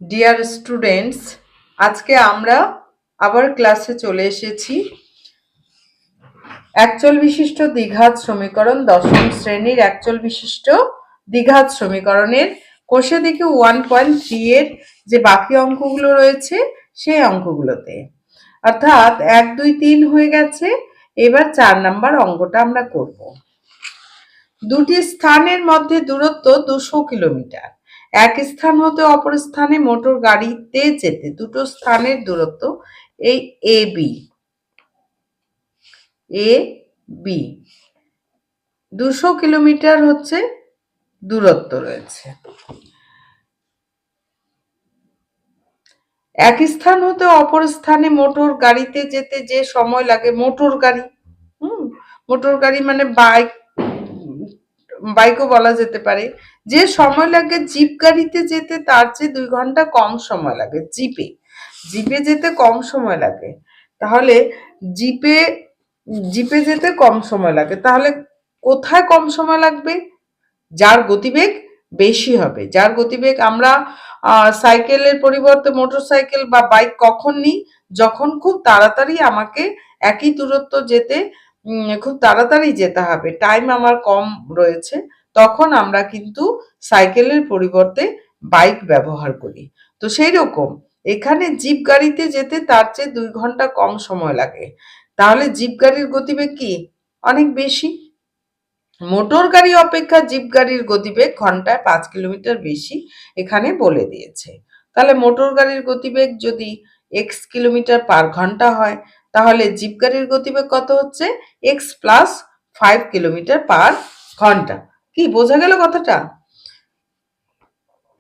Dear students, আজকে আমরা আবার ক্লাসে চলে এসেছি। একচল বিশিষ্ট দ্বিঘাত সমীকরণ, দশম শ্রেণীর একচল বিশিষ্ট দ্বিঘাত সমীকরণের কোষে দিকে 1.3 এর যে বাকি অঙ্কগুলো রয়েছে সেই অঙ্কগুলোতে, অর্থাৎ 1, 2, 3 হয়ে গেছে। এবার 4 নাম্বার অঙ্কটা আমরা করব। দুটি স্থানের মধ্যে দূরত্ব 200 কিলোমিটার। এক স্থান হতে অপর স্থানে মোটর গাড়িতে যেতে দুটো স্থানের দূরত্ব এই এ বি 200 কিলোমিটার হচ্ছে দূরত্ব রয়েছে। এক স্থান হতে অপর স্থানে মোটর গাড়িতে যেতে যে সময় লাগে, মোটর গাড়ি মোটর গাড়ি মানে বাইকও বলা যেতে পারে, যে সময় লাগে জিপ গাড়িতে যেতে তার চেয়ে 2 ঘন্টা কম সময় লাগে। জিপে যেতে কম সময় লাগে, তাহলে জিপে যেতে কম সময় লাগে, তাহলে কোথায় কম সময় লাগবে? যার গতিবেগ বেশি হবে। যার গতিবেগ আমরা সাইকেলের পরিবর্তে মোটর সাইকেল বা বাইক কখন নিই? যখন খুব তাড়াতাড়ি আমাকে একই দূরত্ব যেতে খুব তাড়াতাড়ি যেতে হবে, টাইম আমার কম রয়েছে, তখন আমরা কিন্তু সাইকেলের পরিবর্তে বাইক ব্যবহার করি। তো সেই রকম এখানে জিপ গাড়িতে যেতে তার চেয়ে 2 ঘন্টা কম সময় লাগে, তাহলে জিপ গাড়ির গতিবেগ কি অনেক বেশি। মোটর গাড়ি অপেক্ষা জিপ গাড়ির গতিবেগ ঘন্টায় 5 কিলোমিটার বেশি এখানে বলে দিয়েছে। তাহলে মোটর গাড়ির গতিবেগ যদি x কিলোমিটার পার ঘন্টা হয়, তাহলে জিপ গাড়ির গতিবেগ কত হচ্ছে? x প্লাস 5 কিলোমিটার পার ঘন্টা। কি বোঝা গেল কথাটা?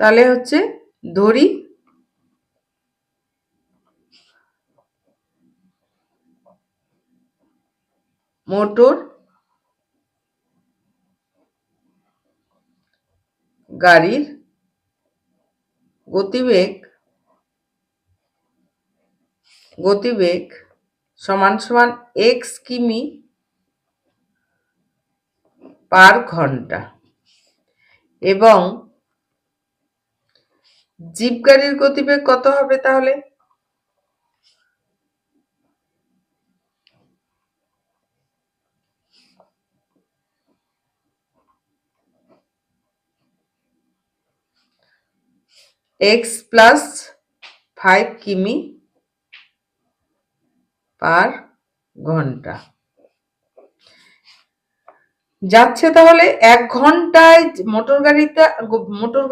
তাহলে হচ্ছে ধরি মোটর গাড়ির গতিবেগ সমান সমান x কিমি পার ঘন্টা, এবং জিপ গাড়ির গতিবেগ কত হবে? তাহলে x প্লাস 5 কিমি পার ঘন্টা যাচ্ছে। তাহলে 1 ঘন্টায় মোটর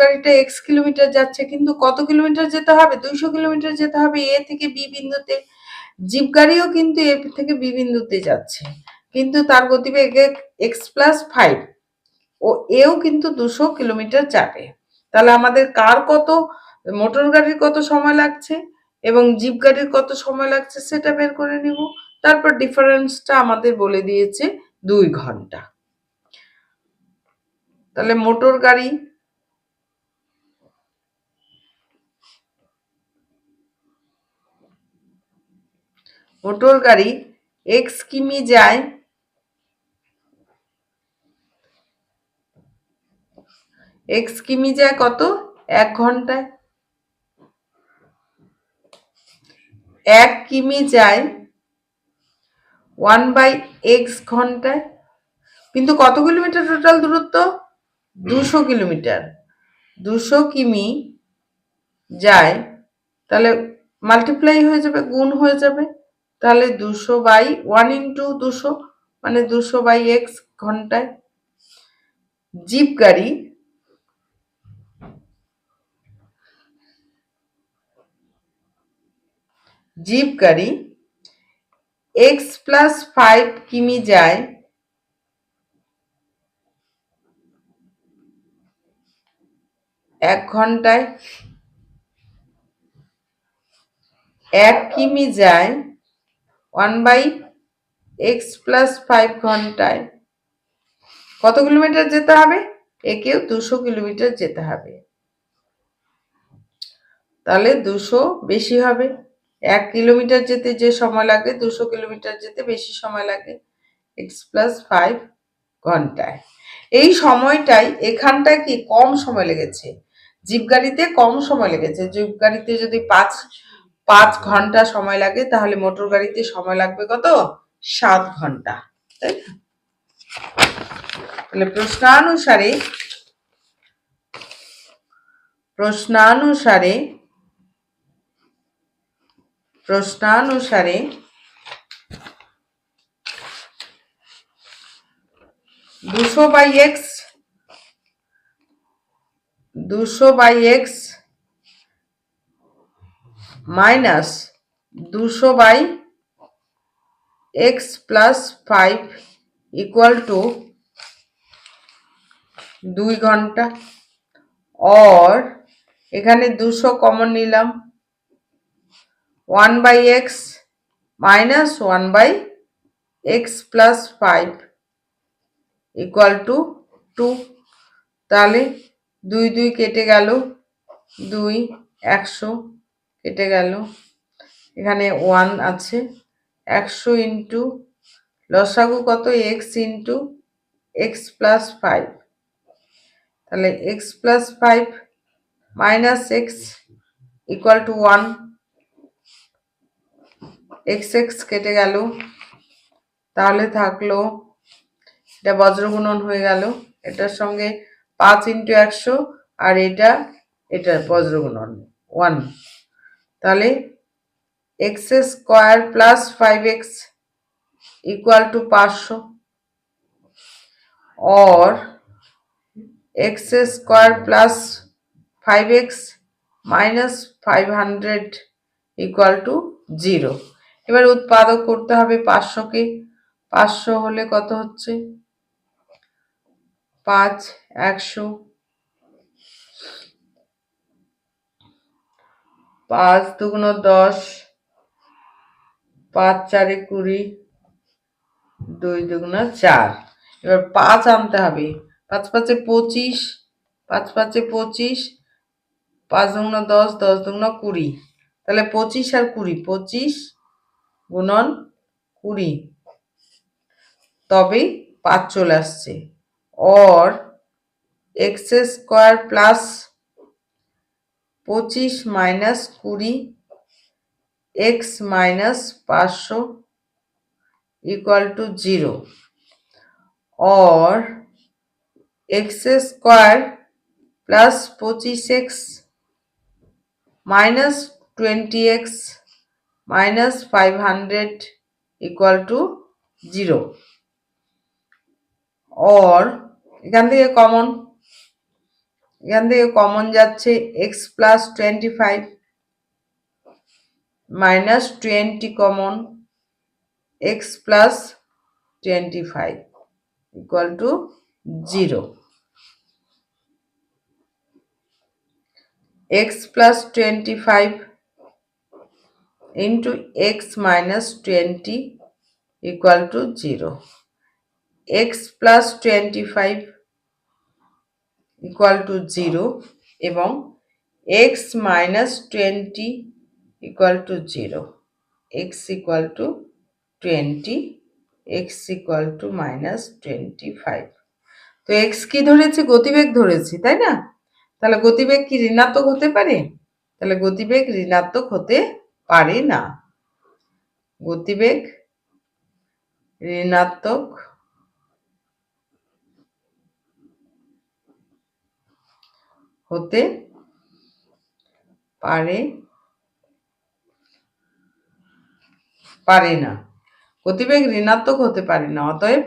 গাড়িটা x কিলোমিটার যাচ্ছে, কিন্তু কত কিলোমিটার যেতে হবে? 200 কিলোমিটার যেতে হবে এ থেকে বি বিন্দুতে। জিপ গাড়িও কিন্তু এ থেকে বি বিন্দুতে যাচ্ছে, কিন্তু তার গতিবেগ x প্লাস 5, ও এও কিন্তু 200 কিলোমিটার যাবে। তাহলে আমাদের মোটর গাড়ির কত সময় লাগছে এবং জিপ গাড়ির কত সময় লাগছে সেটা বের করে নিব। তারপর ডিফারেন্সটা আমাদের বলে দিয়েছে 2 ঘন্টা। তাহলে মোটর গাড়ি x কিমি যায়, কত? 1 ঘন্টায়। 1 কিমি যায় 1/x ঘন্টায়, কিন্তু কত কিলোমিটার টোটাল দূরত্ব? 200 কিলোমিটার। 200 কিমি যায়, তাহলে মাল্টিপ্লাই হয়ে যাবে, গুণ হয়ে যাবে। তাহলে 200/1 ইন্টু 200 মানে 200/x ঘন্টায়। জিপ গাড়ি x প্লাস 5 কিমি যায় 1 ঘন্টায়। 1 কিমি যায় 1/x প্লাস 5 ঘন্টায়। কত কিলোমিটার যেতে হবে? একেও 200 কিলোমিটার যেতে হবে, তাহলে 200 বেশি হবে। 1 কিলোমিটার যেতে যে সময় লাগে 200 কিলোমিটার যেতে বেশি সময় লাগে, x প্লাস 5 ঘন্টায়। এই সময়টাই এখানটায় কি কম সময় লেগেছে, জিপ গাড়িতে কম সময় লেগেছে। জিপ গাড়িতে যদি 5 ঘন্টা সময় লাগে, তাহলে মোটর গাড়িতে সময় লাগবে কত? 7 ঘন্টা, তাই না? তাহলে প্রশ্নানুসারে 200/x minus 200/x plus 5 equal to 2 ঘন্টা। और এখানে 200 কমন নিলাম, 1/x minus 1/x plus 5 equal to 2। তাহলে 2 2 কেটে গেল, 2 100 কেটে গেল, এখানে 1 আছে। 100 ইন্টু লসাগু কত? x ইন্টু x প্লাস 5, তাহলে x plus 5 minus x equal two 1। x কেটে গেল, তাহলে থাকলো, এটা বজ্রগুণন হয়ে গেল, এটার সঙ্গে 5 ইন্টু 100, আর এটা বজ্রগুণন 1, তাহলে x square plus 5x equal to 500 और x square plus 5x minus 500 equal to 0। এবার উৎপাদক করতে হবে 500 কে। 500 হলে কত হচ্ছে? 5 100, 5 দুগুণ 10, 5 4 20, 2 দুগুণ 4। এবার 5 আনতে হবে, 5 5 25, 5 5 25, 5 দুগুণ 10, 10 দুগুণ 20, তাহলে 25 আর 20, 25 গুণন 20, তবেই 5 চলে আসছে। और x square plus 25 minus 20 x minus 500 equal to 0 और x square plus 25x minus 20x minus 500 equal to 0 और এখান থেকে কমন যাচ্ছে x plus 25 minus 20 common x plus 25 equal to 0। x plus 25 into x minus 20 equal to 0। x plus 25 equal to 0 एवं x minus 20 equal to 0, x equal to 20, x equal to minus 25। তো x কি ধরেছি? গতিবেগ ধরেছি, তাই না? তাহলে গতিবেগ কি ঋণাত্মক হতে পারে? তাহলে গতিবেগ ঋণাত্মক হতে পারে না। গতিবেগ ঋণাত্মক হতে পারে না। গতিবেগ ঋণাত্মক হতে পারে না। অতএব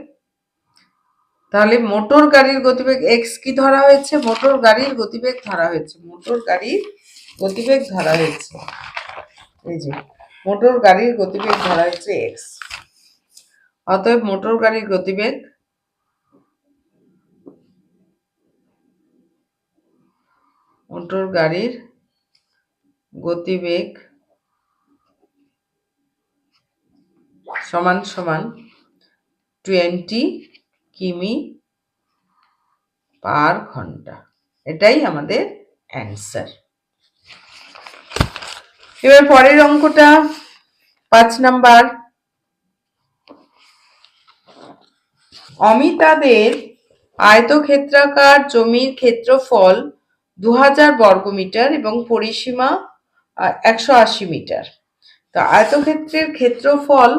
তাহলে মোটর গাড়ির গতিবেগ x কি ধরা হয়েছে? মোটর গাড়ির গতিবেগ ধরা হয়েছে। এই যে মোটর গাড়ির গতিবেগ ধরা হয়েছে x। অতএব মোটর গাড়ির গতিবেগ সমান সমান 20 কিমি পার ঘন্টা। এটাই আমাদের অ্যান্সার। এবার পরের অঙ্কটা 5 নাম্বার। অমিতাদের আয়তক্ষেত্রাকার জমির ক্ষেত্রফল 2000 বর্গমিটার এবং পরিসীমা 180 মিটার। তো আয়তক্ষেত্রের ক্ষেত্রফল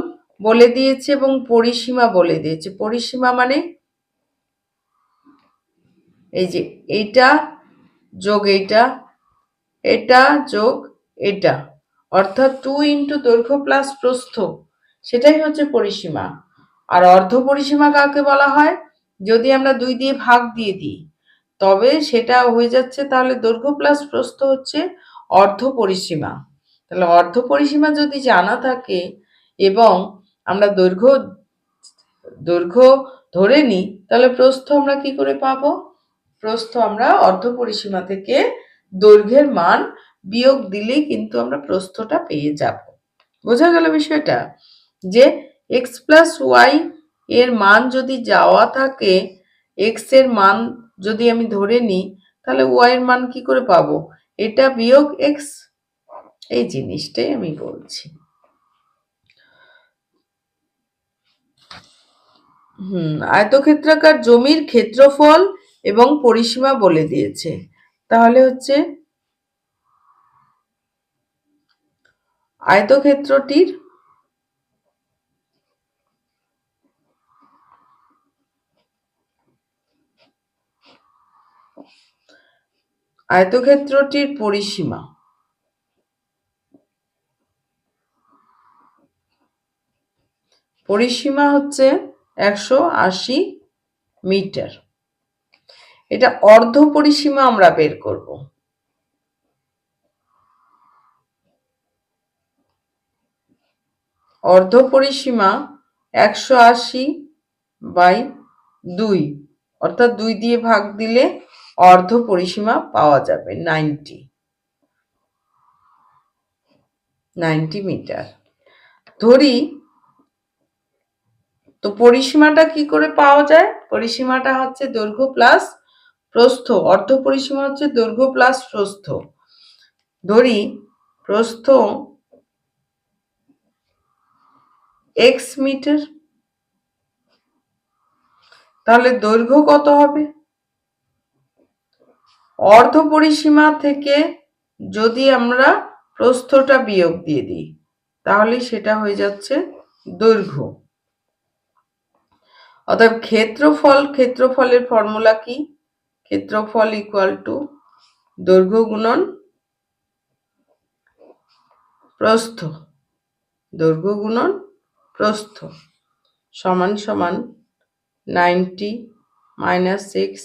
বলে দিয়েছে এবং পরিসীমা বলে দিয়েছে। পরিসীমা মানে এই যে এইটা যোগ এইটা, এটা যোগ এটা, অর্থাৎ 2 ইন্টু দৈর্ঘ্য প্লাস প্রস্থ, সেটাই হচ্ছে পরিসীমা। আর অর্ধ পরিসীমা কাকে বলা হয়? যদি আমরা 2 দিয়ে ভাগ দিয়ে দিই তবে সেটা হয়ে যাচ্ছে, তাহলে দৈর্ঘ্য প্লাস প্রস্থ হচ্ছে অর্ধ পরিসীমা। তাহলে অর্ধ পরিসীমা যদি জানা থাকে এবং আমরা দৈর্ঘ্য ধরে নিই, তাহলে প্রস্থ আমরা কি করে পাবো? প্রস্থ আমরা অর্ধ পরিসীমা থেকে দৈর্ঘ্যের মান বিয়োগ দিলেই কিন্তু আমরা প্রস্থটা পেয়ে যাব। বোঝা গেল বিষয়টা? যে এক্স প্লাস ওয়াই এর মান যদি যাওয়া থাকে, এক্স এর মান যদি আমি ধরে নিই, তাহলে ওয়াই এর মান কি করে পাবো? এটা বিয়োগ এক্স, এই জিনিসটাই আমি বলছি। আয়তক্ষেত্রাকার জমির ক্ষেত্রফল এবং পরিসীমা বলে দিয়েছে। তাহলে হচ্ছে আয়তক্ষেত্রটির পরিসীমা, পরিসীমা হচ্ছে 180 মিটার। এটা অর্ধ পরিসীমা আমরা বের করব। অর্ধ পরিসীমা 180/2, অর্থাৎ 2 দিয়ে ভাগ দিলে অর্ধ পরিসীমা পাওয়া যাবে 90 মিটার ধরি। তো পরিসীমাটা কি করে পাওয়া যায়? পরিসীমাটা হচ্ছে দৈর্ঘ্য প্লাস প্রস্থ। অর্ধ পরিসীমা হচ্ছে দৈর্ঘ্য প্লাস প্রস্থ। ধরি প্রস্থ x মিটার, তাহলে দৈর্ঘ্য কত হবে? অর্ধ পরিসীমা থেকে যদি আমরা প্রস্থটা বিয়োগ দিয়ে দিই, তাহলে সেটা হয়ে যাচ্ছে দৈর্ঘ্য। অতএব ক্ষেত্রফলের ফর্মুলা কি? ক্ষেত্রফল ইকুয়াল টু দৈর্ঘ্য গুণন প্রস্থ, দৈর্ঘ্য গুণন প্রস্থ সমান সমান 90 মাইনাস 6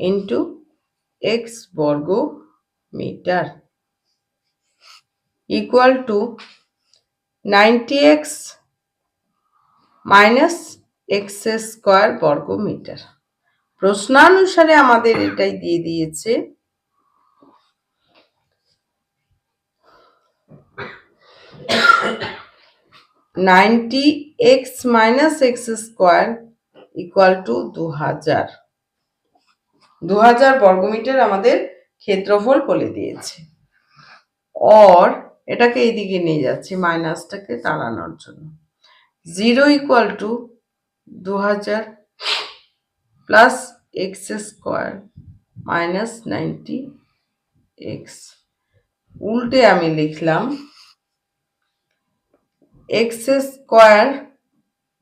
ইন্টু এক্স বর্গ metre equal to 90x minus x square বর্গ মিটার। প্রশ্নানুসারে আমাদের এটাই দিয়ে দিয়েছে। Ninety x minus x square equal to 2000 বর্গমিটার আমাদের ক্ষেত্রফল বলে দিয়েছে। অর এটাকে এইদিকে নিয়ে যাচ্ছি মাইনাসটাকে তাড়ানোর জন্য। 0 equal to 2000 plus x square minus 90x। উল্টে আমি লিখলাম x square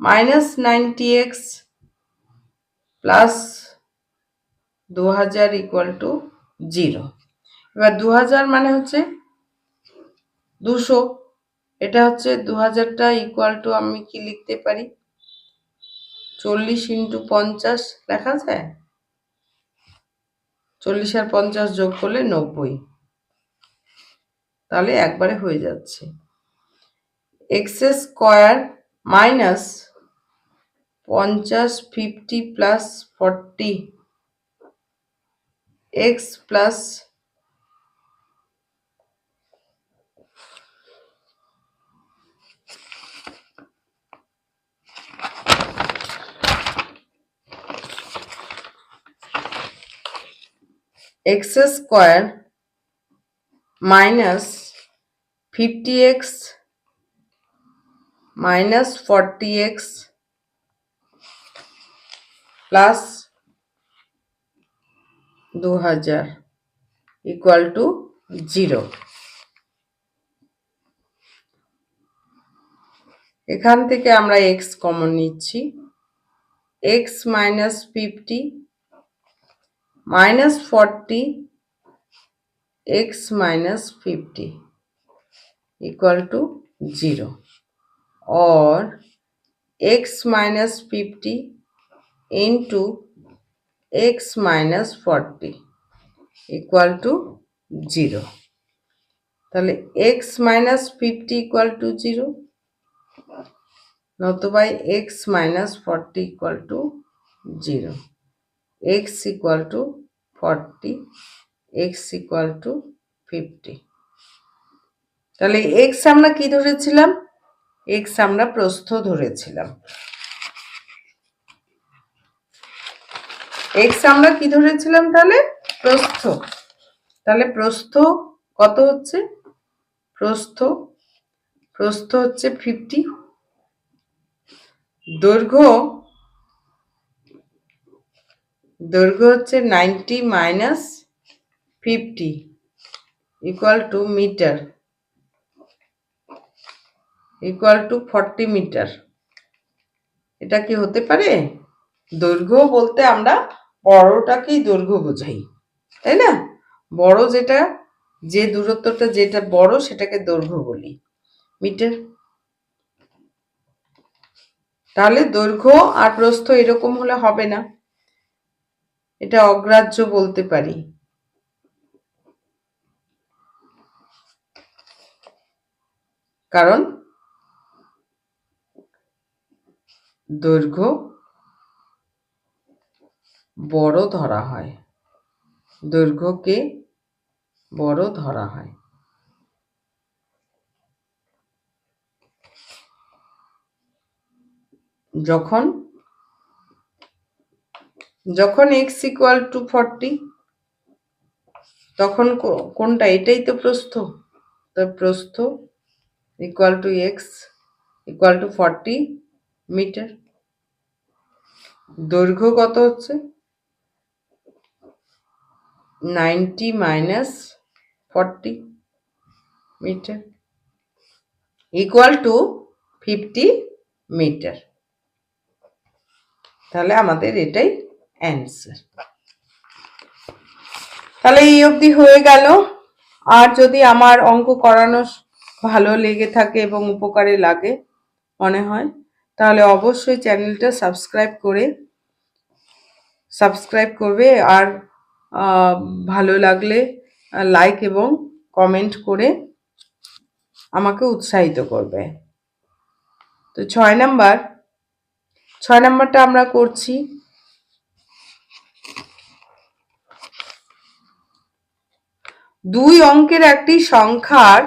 minus 90x plus 2000 equal to 0। এবার 2000 মানে হচ্ছে 200, এটা হচ্ছে 2000টা ইকুয়াল টু আমি কি লিখতে পারি? 40 ইন্টু 50 লেখা যায়। 40 আর 50 যোগ করলে 90, তাহলে একবারে হয়ে যাচ্ছে x square minus 50 50 plus 40 x plus x square minus 50x minus 40x plus 2000 equal to 0। এখান থেকে আমরা x কমন নিচ্ছি, x minus 50 minus 40 x minus 50 equal to 0, or x minus 50 into x minus 40 equal to 0। তাহলে x minus 50 equal to 0, নতুবা x minus 40 equal to 0, x equal to 40, x equal to 50। তাহলে x আমরা কি ধরেছিলাম? x আমরা প্রস্থ ধরেছিলাম। x আমরা কি ধরেছিলাম তাহলে? প্রস্থ। তাহলে প্রস্থ কত হচ্ছে? প্রস্থ হচ্ছে 50, দৈর্ঘ্য হচ্ছে 90 minus 50 equal to metre, equal to 40 metre. এটা কি হতে পারে? দৈর্ঘ্য বলতে আমরা বড়টাকেই দৈর্ঘ্য বোঝাই, তাই না? বড় যেটা, যে দূরত্বটা যেটা বড় সেটাকে দৈর্ঘ্য বলি, মিটার। তাহলে দৈর্ঘ্য আর প্রস্থ এরকম হলে হবে না, এটা অগ্রাহ্য বলতে পারি। কারণ দৈর্ঘ্য বড় ধরা হয়, দৈর্ঘ্যকে বড় ধরা হয়। যখন x ইকুয়াল টু 40, তখন কোনটা? এটাই তো প্রস্থ। তো প্রস্থ equal to x equal to 40 metre. দৈর্ঘ্য কত হচ্ছে? 90 minus 40 metre equal to 50 metre. তাহলে আমাদের এটাই অ্যান্সার। তাহলে এই অবধি হয়ে গেল। আর যদি আমার অঙ্ক করানো ভালো লেগে থাকে এবং উপকারে লাগে মনে হয়, তাহলে অবশ্যই চ্যানেলটা সাবস্ক্রাইব করবে। আর ভালো লাগলে লাইক এবং কমেন্ট করে আমাকে উৎসাহিত করবে। তো 6 নাম্বারটা আমরা করছি। দুই অঙ্কের একটি সংখ্যার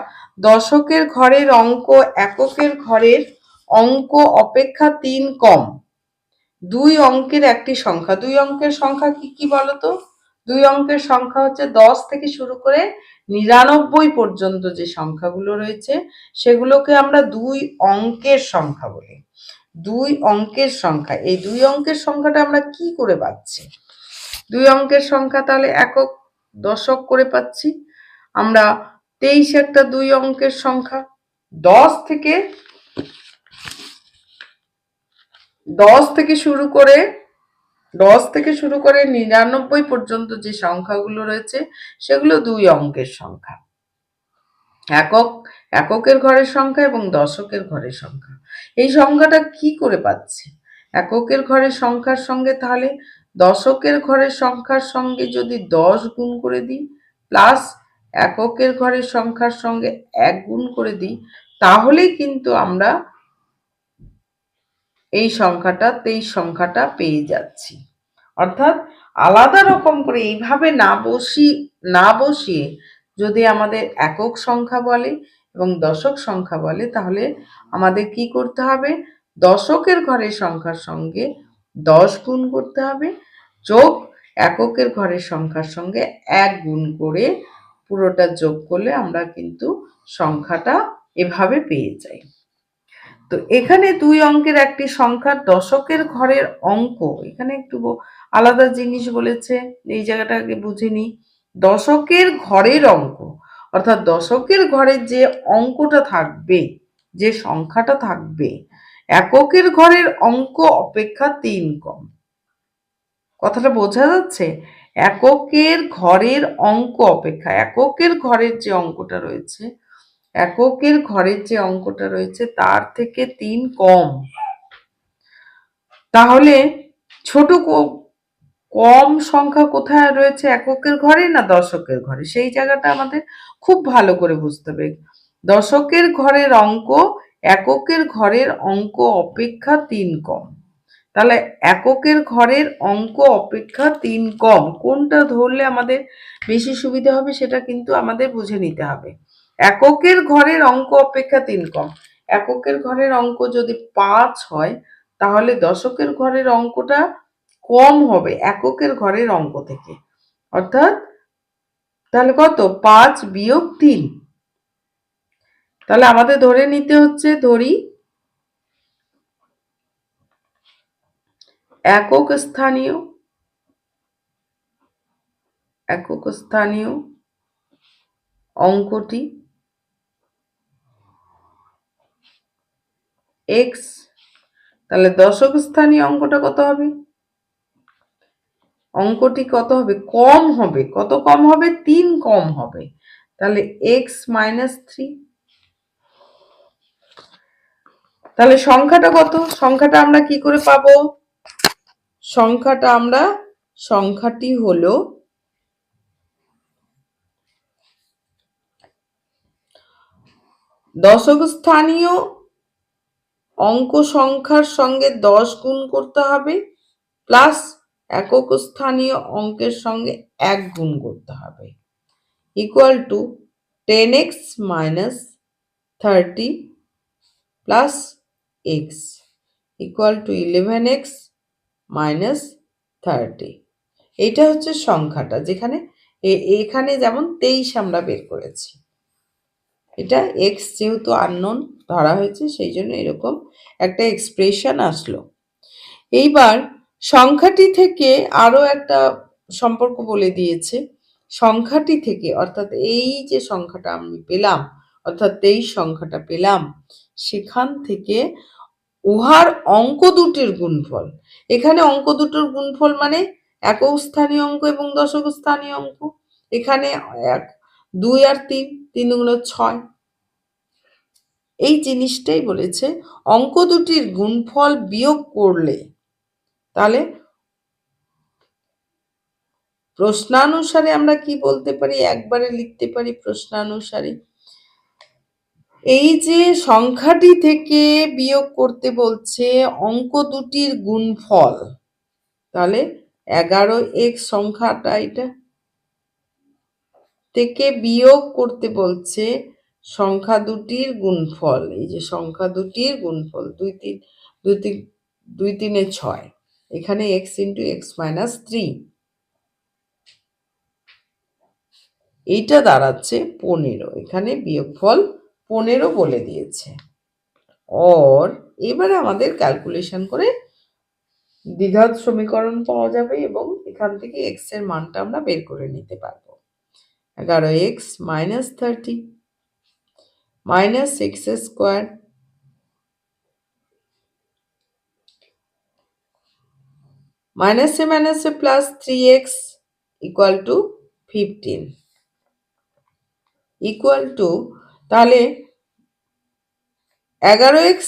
দশকের ঘরের অঙ্ক এককের ঘরের অঙ্ক অপেক্ষা 3 কম। দুই অঙ্কের একটি সংখ্যা, দুই অঙ্কের সংখ্যা কি কি বলতো? দুই অঙ্কের সংখ্যা হচ্ছে 10 থেকে শুরু করে 99 পর্যন্ত যে সংখ্যাগুলো রয়েছে সেগুলোকে আমরা দুই অঙ্কের সংখ্যা বলি। দুই অঙ্কের সংখ্যা, এই দুই অঙ্কের সংখ্যাটা আমরা কি করে পাচ্ছি? দুই অঙ্কের সংখ্যা তাহলে একক দশক করে পাচ্ছি আমরা। 23 একটা দুই অঙ্কের সংখ্যা। 10 থেকে শুরু করে 99 পর্যন্ত যে সংখ্যাগুলো রয়েছে সেগুলো দুই অঙ্কের সংখ্যা। এককের ঘরের সংখ্যা এবং দশকের ঘরের সংখ্যা। এই সংখ্যাটা কি করে পাচ্ছি? এককের ঘরের সংখ্যার সঙ্গে তাহলে দশকের ঘরের সংখ্যার সঙ্গে যদি 10 গুণ করে দিই, প্লাস এককের ঘরের সংখ্যার সঙ্গে 1 গুণ করে দিই, তাহলেই কিন্তু আমরা এই সংখ্যাটা 23 সংখ্যাটা পেয়ে যাচ্ছি। অর্থাৎ আলাদা রকম করে এইভাবে না বসিয়ে যদি আমাদের একক সংখ্যা বলে এবং দশক সংখ্যা বলে, তাহলে আমাদের কি করতে হবে? দশকের ঘরের সংখ্যার সঙ্গে 10 গুণ করতে হবে, যোগ এককের ঘরের সংখ্যার সঙ্গে 1 গুণ করে পুরোটা যোগ করলে আমরা কিন্তু সংখ্যাটা এভাবে পেয়ে যাই। তো এখানে দুই অঙ্কের একটি সংখ্যার দশকের ঘরের অঙ্ক, এখানে একটু আলাদা জিনিস বলেছে, এই জায়গাটাকে বুঝে নিই। দশকের ঘরের অঙ্ক, অর্থাৎ দশকের ঘরের যে অঙ্কটা থাকবে, যে সংখ্যাটা থাকবে, এককের ঘরের অঙ্ক অপেক্ষা 3 কম। কথাটা বোঝা যাচ্ছে? এককের ঘরের অঙ্ক অপেক্ষা, এককের ঘরের যে অঙ্কটা রয়েছে, এককের ঘরের যে অঙ্কটা রয়েছে তার থেকে 3 কম। তাহলে ছোট কম সংখ্যা কোথায় রয়েছে, এককের ঘরে না দশকের ঘরে? সেই জায়গাটা আমাদের খুব ভালো করে বুঝতে হবে। দশকের ঘরের অঙ্ক এককের ঘরের অঙ্ক অপেক্ষা 3 কম। তাহলে এককের ঘরের অঙ্ক অপেক্ষা 3 কম কোনটা ধরলে আমাদের বেশি সুবিধা হবে সেটা কিন্তু আমাদের বুঝে নিতে হবে। এককের ঘরের অঙ্ক অপেক্ষা 3 কম, এককের ঘরের অঙ্ক যদি 5 হয় তাহলে দশকের ঘরের অঙ্কটা কম হবে এককের ঘরের অঙ্ক থেকে। অর্থাৎ তাহলে কত? 5 বিয়োগ 3। তাহলে আমাদের ধরে নিতে হচ্ছে, ধরি একক স্থানীয় অঙ্কটি x, তাহলে দশক স্থানীয় অঙ্কটা কত হবে? অঙ্কটি কত হবে? কম হবে। কত কম হবে? 3 কম হবে। তাহলে x - 3। তাহলে সংখ্যাটা কত? সংখ্যাটা আমরা কি করে পাবো? সংখ্যাটি হলো দশক স্থানীয় অঙ্ক সংখ্যার সঙ্গে 10 গুণ করতে হবে, প্লাস একক স্থানীয় অঙ্কের সঙ্গে 1 গুণ করতে হবে, equal to 10x - 30 plus x equal two 11x - 30। এইটা হচ্ছে সংখ্যাটা, যেখানে এখানে যেমন 23 আমরা বের করেছি। এটা x যেহেতু আননোন ধরা হয়েছে সেই জন্য এরকম একটা এক্সপ্রেশন আসলো। এইবার সংখ্যাটি থেকে আরো একটা সম্পর্ক বলে দিয়েছে। সংখ্যাটি থেকে, অর্থাৎ এই যে সংখ্যাটা আমি পেলাম, অর্থাৎ 23 সংখ্যাটা পেলাম, সেখান থেকে উহার অঙ্ক দুটির গুণফল। এখানে অঙ্ক দুটোর গুণফল মানে একক স্থানীয় অঙ্ক এবং দশক স্থানীয় অঙ্ক। এখানে 2 আর 3, 3 গুণ 6। এই জিনিসটাই বলেছে, অঙ্ক দুটির গুণফল বিয়োগ করলে, তাহলে প্রশ্নানুসারে আমরা কি বলতে পারি? একবারে লিখতে পারি প্রশ্নানুসারে। এই যে সংখ্যাটি থেকে বিয়োগ করতে বলছে অঙ্ক দুটির গুণফল, তাহলে 11x সংখ্যাটা এটা থেকে বিয়োগ করতে বলছে সংখ্যা দুটির গুণফল। এই যে সংখ্যা দুটির গুণফল 2 3 6, এখানে x × x - 3, এইটা দাঁড়াচ্ছে 15। এখানে বিয়োগফল 15 বলে দিয়েছে। এবারে আমাদের ক্যালকুলেশন করে দ্বিঘাত সমীকরণ পাওয়া যাবে এবং এখান থেকে x এর মানটা আমরা বের করে নিতে পারবো। 11x - 30 - x² -a plus 3x equal to 15, equal to, তাহলে 11x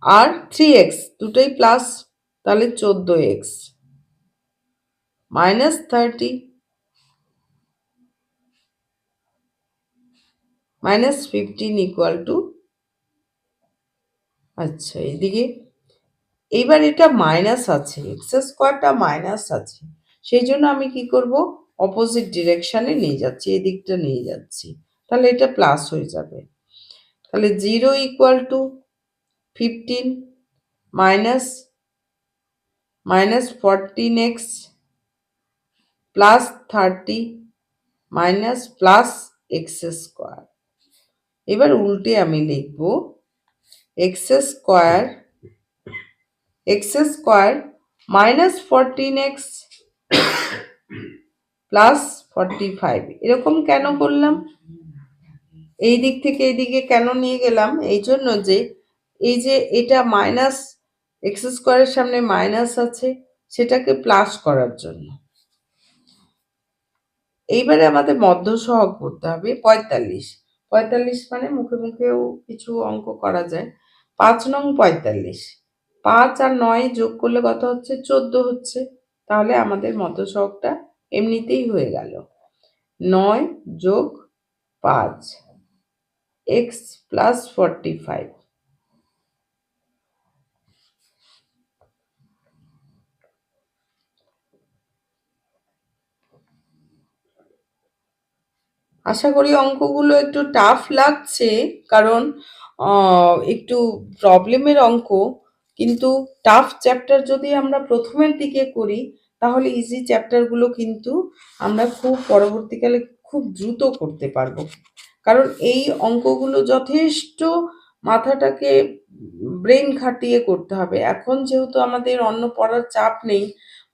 আর 3x দুটোই প্লাস, তাহলে 14x -30 -15 ইকুয়াল টু, আচ্ছা এদিকে এইবার এটা মাইনাস আছে, x² মাইনাস আছে, সেই জন্য আমি কি করব? অপোজিট ডিরেকশনে নিয়ে যাচ্ছি, এদিকটা নিয়ে যাচ্ছি, তাহলে এটা প্লাস হয়ে যাবে। তাহলে 0 equal to 15 -14x plus 30 plus x²। এবার উল্টে আমি লিখব x² -14x প্লাস 45 এরকম কেন করলাম? এই দিক থেকে এইদিকে কেন নিয়ে গেলাম? এই জন্য যে এই যে এটা মাইনাস এক্স স্কোয়ারের সামনে মাইনাস আছে, সেটাকে প্লাস করার জন্য। এইবারে আমাদের মধ্য সহগ করতে হবে 45। 45 মানে মুখে মুখেও কিছু অঙ্ক করা যায়। 5 নং 45, 5 আর 9 যোগ করলে কত হচ্ছে? 14 হচ্ছে। তাহলে আমাদের মধ্য সহগটা এমনিতেই হয়ে গেল 9 যোগ 5 এক্স প্লাস 45। আশা করি অঙ্কগুলো একটু টাফ লাগছে, কারণ একটু প্রবলেমের অঙ্ক, কিন্তু টাফ চ্যাপ্টার যদি আমরা প্রথমের দিকে করি তাহলে ইজি চ্যাপ্টারগুলো কিন্তু আমরা খুব পরবর্তীকালে খুব দ্রুত করতে পারবো। কারণ এই অঙ্কগুলো যথেষ্ট মাথাটাকে ব্রেন খাটিয়ে করতে হবে। এখন যেহেতু আমাদের অন্য পড়ার চাপ নেই,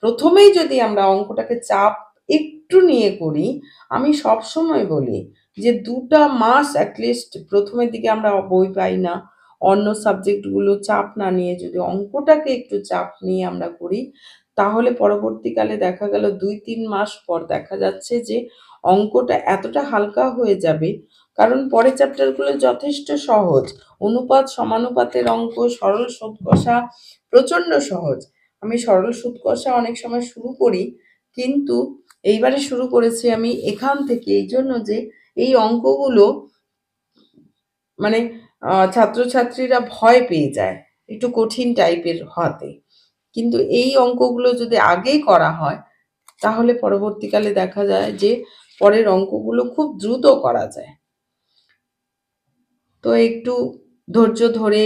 প্রথমেই যদি আমরা অঙ্কটাকে চাপ একটু নিয়ে করি, আমি সবসময় বলি যে 2টা মাস অ্যাটলিস্ট প্রথমের দিকে আমরা বই পাই না, অন্য সাবজেক্টগুলো চাপ না নিয়ে যদি অঙ্কটাকে একটু চাপ নিয়ে আমরা করি, তাহলে পরবর্তীকালে দেখা গেল 2-3 মাস পর দেখা যাচ্ছে যে অঙ্কটা এতটা হালকা হয়ে যাবে। কারণ পরের চ্যাপ্টারগুলো যথেষ্ট সহজ। অনুপাত সমানুপাতের অঙ্ক, সরল সুদ কষা প্রচণ্ড সহজ। আমি সরল সুদ কষা অনেক সময় শুরু করি, কিন্তু এইবারে শুরু করেছি আমি এখান থেকে, এই জন্য যে এই অঙ্কগুলো মানে ছাত্রছাত্রীরা ভয় পেয়ে যায় একটু কঠিন টাইপের হতে। কিন্তু এই অঙ্কগুলো যদি আগেই করা হয় তাহলে পরবর্তীকালে দেখা যায় যে পরের অঙ্কগুলো খুব দ্রুত করা যায়। তো একটু ধৈর্য ধরে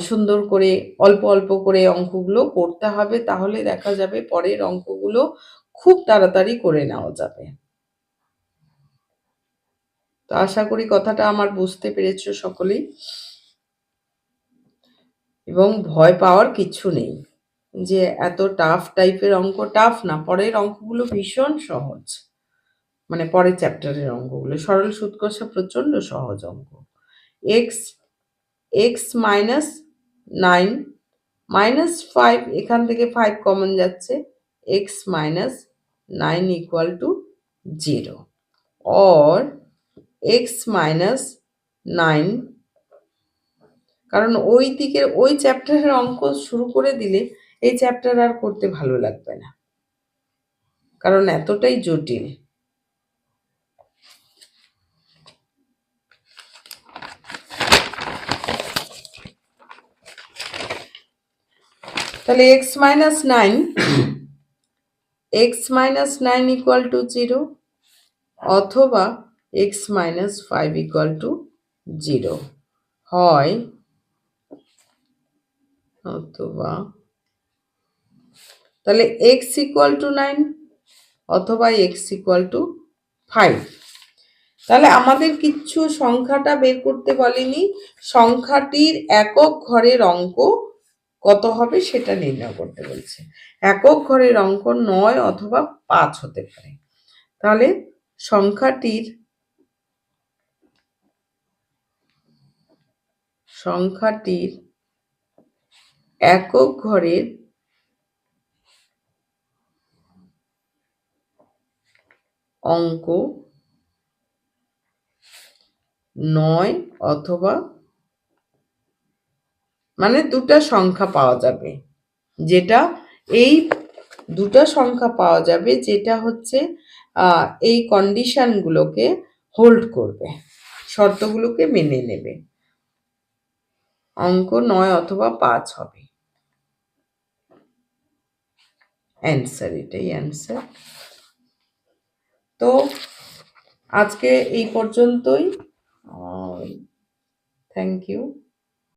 সুন্দর করে অল্প অল্প করে অঙ্কগুলো করতে হবে, তাহলে দেখা যাবে পরের অঙ্কগুলো খুব তাড়াতাড়ি করে নেওয়া যাবে। তো আশা করি কথাটা আমার বুঝতে পেরেছো সকলেই, এবং ভয় পাওয়ার কিছু নেই যে এত টাফ টাইপের অঙ্ক। টাফ না, পরের অঙ্কগুলো ভীষণ সহজ, মানে পরের চ্যাপ্টারের অঙ্কগুলো সরল সুদ কষা প্রচণ্ড সহজ অঙ্ক। এক্স এক্স মাইনাস 9 মাইনাস 5, এখান থেকে 5 কমন যাচ্ছে, x minus 9 equal to 0, or x minus 9, কারণ ওই দিকের ওই চ্যাপ্টারের অঙ্ক শুরু করে দিলে এই চ্যাপ্টার আর করতে ভালো লাগবে না, কারণ এতটাই জটিল। তাহলে এক্স মাইনাস 9 ইকুয়াল টু 0, অথবা এক্স মাইনাস 5 ইকুয়াল টু 0 হয়, অথবা তাহলে এক্স ইকুয়াল টু 9 অথবা এক্স ইকুয়াল টু 5। তাহলে আমাদের কিচ্ছু সংখ্যাটা বের করতে বলেনি, সংখ্যাটির একক ঘরের অঙ্ক কত হবে সেটা নির্ণয় করতে বলছে। একক ঘরের অঙ্ক 9 অথবা 5 হতে পারে। তাহলে সংখ্যাটির একক ঘরের অঙ্ক 9 অথবা, মানে দুটা সংখ্যা পাওয়া যাবে, যেটা এই দুটা সংখ্যা পাওয়া যাবে যেটা হচ্ছে এই কন্ডিশনগুলোকে হোল্ড করবে, শর্তগুলোকে মেনে নেবে। অঙ্ক 9 অথবা 5 হবে অ্যান্সার, এটাই অ্যান্সার। তো আজকে এই পর্যন্তই, থ্যাংক ইউ।